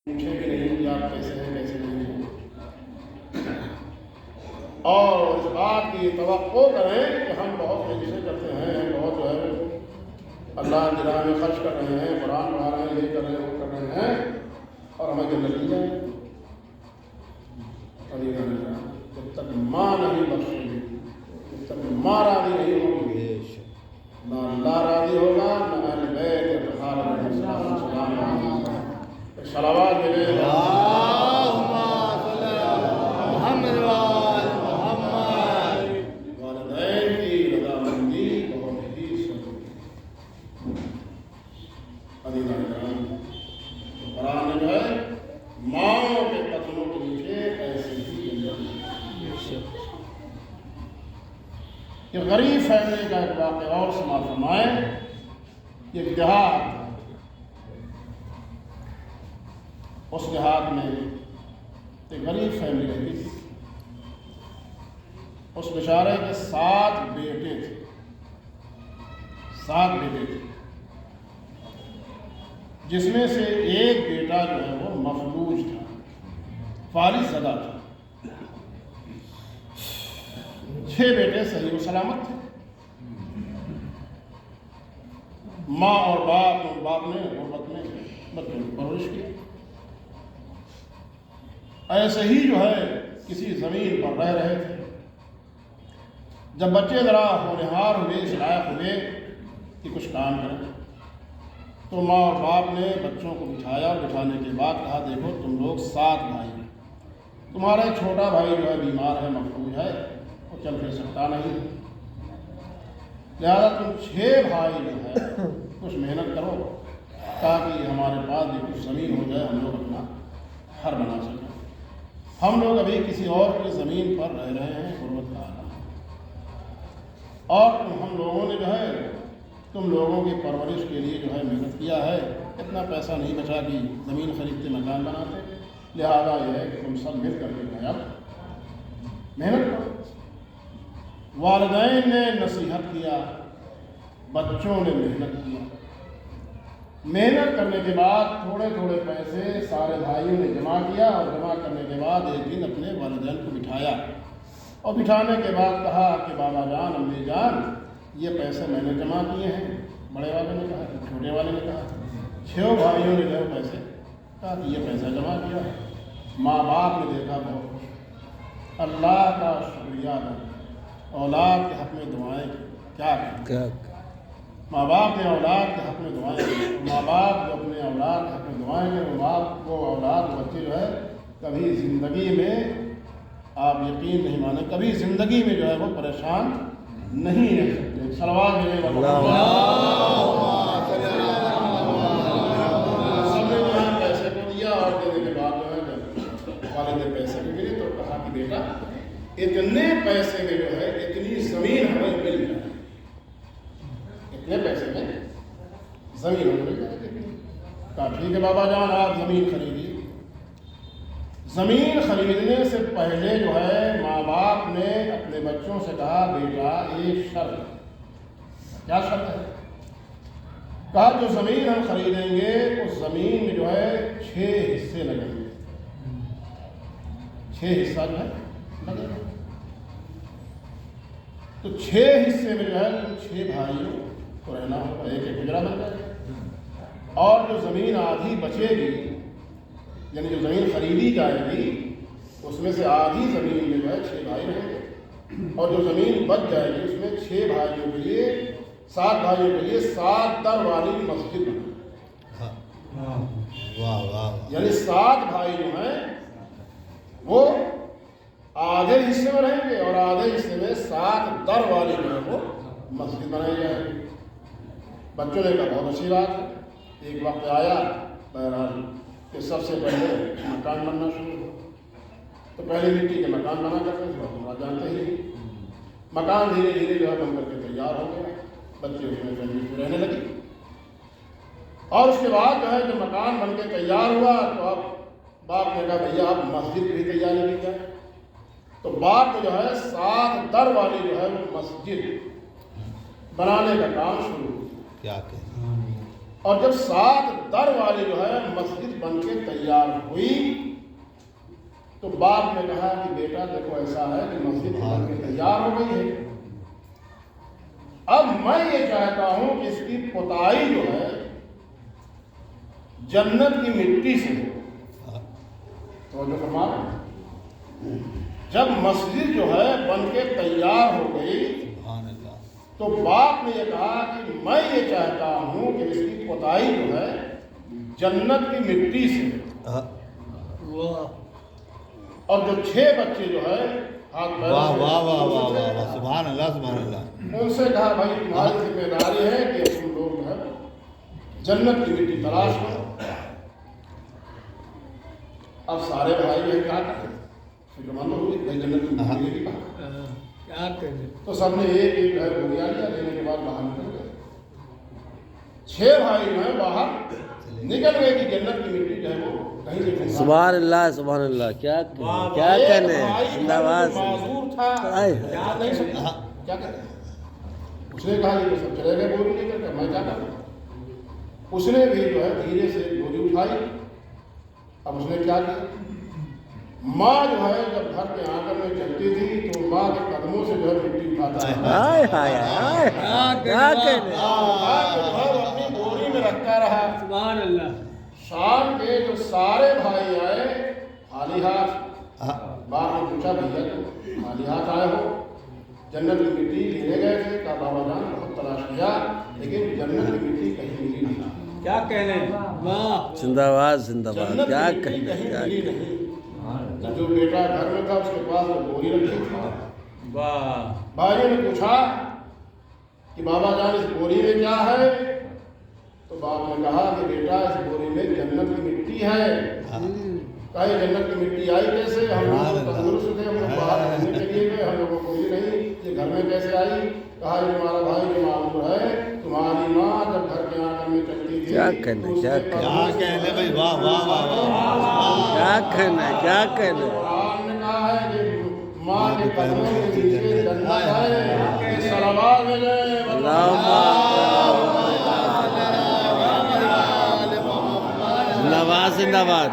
پوچھے بھی نہیں کہ آپ کیسے ہیں کیسے نہیں ہیں، اور اس بات کی توقع کریں کہ ہم بہت محنتیں کرتے ہیں، بہت جو ہے اللہ کی راہ میں خرچ کر رہے ہیں، قرآن پڑھا رہے ہیں، یہ کر رہے ہیں وہ کر رہے ہیں، اور ہمیں جنت مل جائے جب تک ماں نہیں بخشے گی، جب تک ماں راضی نہیں ہوگی، نہ اللہ راضی ہوگا، نہ اہل بیت اطہار علیہ السلام صلوات ملے والدین کی رضامندی بہت ہی ضروری ہے۔ عزیزان کرام، قرآن نے جو ہے ماؤں کے قدموں کے نیچے ایسے ہی کہ غریب فیملی کا ایک واقعہ اور سماعت فرمائیں۔ یہ دیہات، اس دیہات میں ایک غریب فیملی رہتی تھی، اس بیچارے کے 7 بیٹے تھے، 7 بیٹے تھے، جس میں سے ایک بیٹا جو ہے وہ مفلوج تھا، فالج زدہ تھا، 6 بیٹے صحیح و سلامت تھے۔ ماں اور باپ نے غربت میں بچوں کی پرورش کی، ایسے ہی جو ہے کسی زمین پر رہ رہے تھے۔ جب بچے ذرا ہونہار ہوئے، اس لائق ہوئے کہ کچھ کام کریں، تو ماں اور باپ نے بچوں کو بٹھایا، اور بٹھانے کے بعد کہا دیکھو تم لوگ 7 بھائی ہیں، تمہارا ایک چھوٹا بھائی جو ہے بیمار ہے، مفلوج ہے، وہ چل پھر سکتا نہیں، لہذا تم 6 بھائی جو ہے کچھ محنت کرو تاکہ ہمارے پاس بھی کچھ زمین ہو جائے، ہم لوگ اپنا گھر بنا سکیں۔ ہم لوگ ابھی کسی اور کی زمین پر رہ رہے ہیں، غربت کا عالم، اور ہم لوگوں نے جو ہے تم لوگوں کی پرورش کے لیے جو ہے محنت کیا ہے، اتنا پیسہ نہیں بچا کہ زمین خریدتے مکان بناتے، لہذا یہ ہے کہ تم سب مل کر کے اب محنت کرو۔ والدین نے نصیحت کیا، بچوں نے محنت کیا، محنت کرنے کے بعد تھوڑے تھوڑے پیسے سارے بھائیوں نے جمع کیا، اور جمع کرنے کے بعد ایک دن اپنے والدین کو بٹھایا، اور بٹھانے کے بعد کہا کہ بابا جان، امی جان، یہ پیسے میں نے جمع کیے ہیں۔ بڑے والے نے کہا، چھوٹے والے نے کہا، 6 بھائیوں نے جو پیسے کہا کہ یہ پیسہ جمع کیا ہے۔ ماں باپ نے دیکھا بہت خوش، اللہ کا شکریہ ادا، اولاد کے حق میں دعائیں کی، کیا کہیں، ماں باپ نے اولاد کے حق میں دعائیں کی، ماں باپ جو اپنے اولاد کے حق میں دعائیں گے، وہ اولاد بچے جو ہے کبھی زندگی میں، آپ یقین نہیں مانیں، کبھی زندگی میں جو ہے وہ پریشان نہیں رہ سکتے۔ صلوات ملے سب نے جو ہے پیسے کو دیا، اور دینے کے بعد جو ہے جب والد نے پیسے بھی ملے تو کہا کہ بیٹا اتنے پیسے میں جو ہے اتنی زمین ہمیں مل جائے، اتنے پیسے میں زمین ہمیں مل جائے۔ کہا ٹھیک ہے بابا جان، آپ زمین خریدیے۔ زمین خریدنے سے پہلے جو ہے ماں باپ نے اپنے بچوں سے کہا بیٹا ایک شرط ہے۔ کیا شرط ہے؟ کہا جو زمین ہم خریدیں گے اس زمین میں جو ہے 6 حصے لگیں گے، 6 حصہ جو ہے لگے گا، تو 6 حصے میں جو ہے 6 بھائیوں کو رہنا ہوگا، ایک ایک گجرا بن جائے گا، اور جو زمین آدھی بچے گی، یعنی جو زمین خریدی جائے گی اس میں سے آدھی زمین میں جو ہے 6 بھائی رہیں گے، اور جو زمین بچ جائے گی اس میں 6 بھائیوں کے لیے، 7 بھائیوں کے لیے 7 در والی مسجد بنے، یعنی 7 بھائی جو ہیں وہ آدھے حصے میں رہیں گے، اور آدھے حصے میں 7 در والی جو ہے وہ مسجد بنائی جائے گی۔ بچوں نے کہا بہت اچھی بات ہے۔ ایک وقت آیا بہرحال کہ سب سے پہلے مکان بننا شروع ہوا، تو پہلے مٹی کے مکان بنا کرتے تھے، آپ جانتے ہی، مکان دھیرے دھیرے جو ہے بن کر کے تیار ہو گیا، بچے اس میں فیملی میں رہنے لگی، اور اس کے بعد جو ہے جو مکان بن کے تیار ہوا تو اب باپ نے کہا بھیا آپ مسجد کی تیاری کی جائے، تو باپ نے جو ہے 7 در والی جو ہے وہ مسجد بنانے کا کام شروع کیا۔ اور جب 7 در والی جو ہے مسجد بن کے تیار ہوئی تو باپ نے کہا کہ بیٹا دیکھو ایسا ہے کہ مسجد بن کے تیار ہو گئی ہے، اب میں یہ چاہتا ہوں کہ اس کی پتائی جو ہے جنت کی مٹی سے ہو۔ تو جو فرما رہے ہیں، جب مسجد جو ہے بن کے تیار ہو گئی تو باپ نے یہ کہا کہ میں یہ چاہتا ہوں کہ اس کی پتائی جو ہے جنت کی مٹی سے ہو۔ اور جو 6 بچے جو ہے ہاتھ پیر سبحان اللہ سبحان اللہ، ان سے کہا بھائی تمہاری ذمہ داری ہے کہ تم لوگ جو ہے جنت کی مٹی تلاش کرو۔ اب سارے بھائی جو ہے کیا کریں، فکر مند ہوئی بھائی جنت کی مٹی ملے گی کہاں؟ تو سب نے ایک ایک جو ہے بوریا لیا، لینے کے بعد باہر نکل گئے۔ 6 بھائی جو ہے باہر نکل گئے کہ جنت کی مٹی جو ہے وہ کہیں سے ڈھونڈا۔ سبحان اللہ سبحان اللہ، کیا کہنے زندہ باد۔ معذور تھا، یاد نہیں سکتا کیا کریں۔ اس نے کہا یہ سب چلے گئے بوری لے کر، میں کیا کروں۔ اس نے بھی جو ہے دھیرے سے بوری اٹھائی۔ اب اس نے کیا کیا، ماں جو ہے جب گھر کے آنگن میں چلتی تھی تو ماں کے قدموں سے جو ہے مٹی اٹھاتا ہے، ہائے ہائے ہائے، کیا کہنے۔ جو ہے وہ اپنی بوری میں رکھتا رہا۔ سبحان اللہ۔ شام کے جو سارے بھائی آئے خالی ہاتھ، باپ نے پوچھا بھیا تم خالی ہاتھ آئے ہو، جنت کی مٹی لینے گئے تھے؟ کہا بابا جان بہت تلاش کیا لیکن جنت کی مٹی کہیں ملی نہیں۔ کیا کہنے، واہ زندہ باد زندہ باد، جنت کیا کی مٹی کہنے کہیں کیا ملی کہنے۔ نہیں۔ جو بیٹا گھر میں تھا اس کے پاس وہ بوری رکھی تھی۔ واہ، بھائیوں نے پوچھا کہ بابا جان اس بوری میں کیا ہے؟ تو باپ نے کہا کہ بیٹا اس بوری میں جنت کی مٹی ہے۔ کہا یہ جنت کی مٹی آئی کیسے؟ ہم لوگ تندرست تھے، ہم لوگ باہر گھومنے کے لیے گئے، ہم لوگوں کو ملی نہیں، یہ گھر میں کیسے آئی؟ کہا یہ تمہارا بھائی جو معذور ہے، تمہاری ماں جب گھر کے آنگن میں چلتی تھی کیا کہنے، کیا کہنے بھائی، واہ واہ واہ، کیا کہنے، کیا کہنے۔ قرآن نے کہا ہے کہ ماں کے قدموں کے نیچے جنت ہے، اس صلوات میں جائے زندہ باد زندہ باد۔